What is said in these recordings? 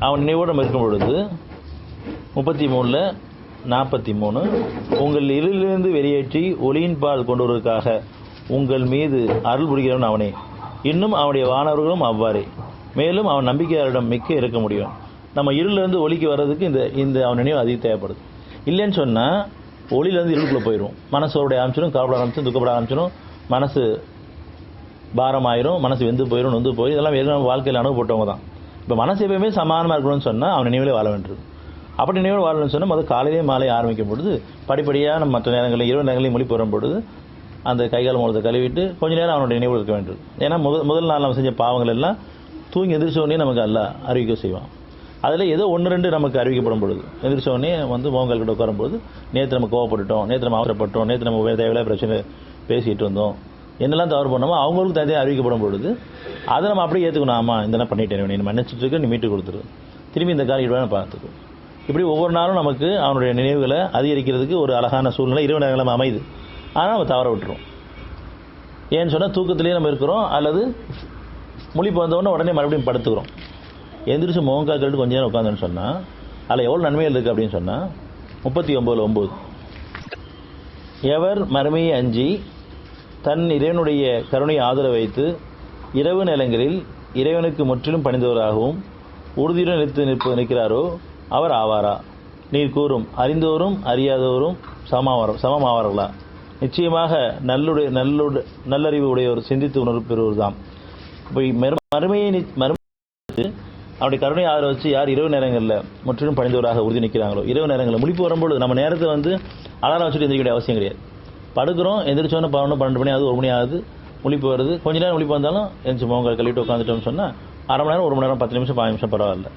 அவன் நினைவோடு நம்ம இருக்கும் பொழுது 33 43 உங்கள் இருளிலிருந்து வெளியேற்றி ஒளியின் பால் கொண்டு வருவதற்காக உங்கள் மீது அருள் புரிகிறவன் அவனே. இன்னும் அவனுடைய வானவர்களும் அவ்வாறே. மேலும் அவன் நம்பிக்கையாளரிடம் மிக்க இருக்க முடியும். நம்ம இருளிலிருந்து ஒளிக்கு வர்றதுக்கு இந்த அவன் நினைவு அதிகம் தேவைப்படுது. இல்லைன்னு சொன்னால் ஒளியிலேருந்து இருளுக்குள்ளே போயிடும். மனசோடைய ஆரம்பிச்சிடும், கவலைப்பட ஆரம்பிச்சிடும், துக்கப்பட ஆரம்பிச்சிடும், மனசு பாரமாயிரும், மனசு வெந்து போயிடும், நொந்து போய் இதெல்லாம் வேறு வாழ்க்கையில் அனுபவப்பட்டவங்க தான். இப்போ மனசு எப்பயுமே சமானமாக இருக்கணும்னு சொன்னால் அவன் நினைவிலே வாழ வேண்டியது. அப்படி நினைவோடு வாழணும்னு சொன்னால் முதல் காலையிலே மாலை ஆரம்பிக்கும் பொழுது படிப்படியாக நம்ம மற்ற நேரங்களில் இரவு நேரங்களில் மொழி வரும் பொழுது அந்த கைகால் மூலத்தை கழுவிட்டு கொஞ்ச நேரம் அவனுடைய நினைவு இருக்க வேண்டியது. ஏன்னா முதல் நாள் நம்ம செஞ்ச பாவங்கள் எல்லாம் தூங்கி எதிர்ச்சோடனே நமக்கு எல்லாம் அறிவிக்க செய்வான். அதில் ஏதோ 1-2 நமக்கு அறிவிக்கப்படும் பொழுது எதிர்ச்சோடனே முகங்கள் கிட்ட உட்காரும்போது நேற்று நம்ம கோவப்பட்டுட்டோம், நேற்று நம்ம அவசரப்பட்டோம், நேற்று நம்ம தேவையில்லை பிரச்சனை பேசிகிட்டு இருந்தோம், என்னெல்லாம் தவறு பண்ணோமோ அவங்களுக்கு தனியாக அறிவிக்கப்படும் பொழுது அதை நம்ம அப்படியே ஏற்றுக்கணும். ஆமாம் இதெல்லாம் பண்ணிட்டேன், நீ மன்னிச்சிட்டு இருக்க, நீ மீட்டு கொடுத்துரு, திரும்பி இந்த காரியம் பார்த்துக்கும். இப்படி ஒவ்வொரு நாளும் நமக்கு அவனுடைய நினைவுகளை அதிகரிக்கிறதுக்கு ஒரு அழகான சூழ்நிலை இரவு நேரங்கள் நம்ம அமையுது. ஆனால் நம்ம தவற விட்டுரும். ஏன்னு சொன்னால் தூக்கத்திலேயே நம்ம இருக்கிறோம், அல்லது முழிப்பு வந்தோடனே உடனே மறுபடியும் படுத்துக்கிறோம். எந்திரிச்சு முகங்கால் கழிட்டு கொஞ்ச நேரம் உட்காந்துன்னு சொன்னால் அதில் எவ்வளோ நன்மைகள் இருக்குது அப்படின்னு சொன்னால் 39:9 எவர் மறுமையை அஞ்சி தன் இறைவனுடைய கருணையை ஆதரவு வைத்து இரவு நேரங்களில் இறைவனுக்கு முற்றிலும் பணிந்தவராகவும் உறுதியுடன் நிற்கிறாரோ அவர் ஆவாரா? நீர் கூறும் அறிந்தோரும் அறியாதோரும் சமமாவார்களா? நிச்சயமாக நல்லறிவு உடையவர் சிந்தித்து உணர்வு பெறுவர் தான். இப்போ மறுமையை அவருடைய கருணை ஆதரவு வச்சு யார் இரவு நேரங்களில் முற்றிலும் பணிந்தவராக உறுதி நிற்கிறாங்களோ, இரவு நேரங்களில் முழிப்பு வரும்போது நம்ம நேரத்தை அலாரம் வச்சுட்டு எந்திரிக்க அவசியம் கிடையாது. படுக்கிறோம், எந்திரிச்சோன்னு 11 12 மணி ஆகுது, 1 மணி ஆகுது, முழிப்பு வருது, கொஞ்ச நேரம் முழிப்பு வந்தாலும் எந்திரிச்சு முகங்கள் கழிட்டு உட்காந்துட்டோம்னு சொன்னால் அரை மணி நேரம் 1 மணி நேரம் 10 நிமிஷம் 5 நிமிஷம் பரவாயில்ல.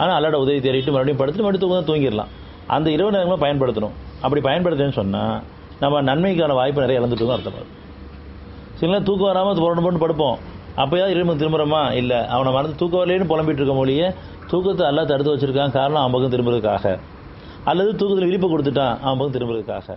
ஆனால் அல்லாட உதவி தேடிட்டு மறுபடியும் படுத்துட்டு மறுபடியும் தூங்கிடலாம். அந்த இரவு நேரங்களும் பயன்படுத்தணும். அப்படி பயன்படுத்துன்னு சொன்னால் நம்ம நன்மைக்கான வாய்ப்பு நிறைய இழந்துட்டு அர்த்தம். சில நேரம் தூக்கம் வராமல் போட்டு படுப்போம், அப்போயாவது இறைவன் திரும்புகிறோமா? இல்லை, அவனை மறந்து தூக்கம் வரலேன்னு புலம்பிட்டு இருக்க மொழியே தூக்கத்தை எல்லாம் தடுத்து வச்சிருக்கான். காரணம் அவன் பக்கம் திரும்புறதுக்காக, அல்லது தூக்கத்தில் விழிப்பு கொடுத்துட்டான் அவன் பக்கம் திரும்புறதுக்காக.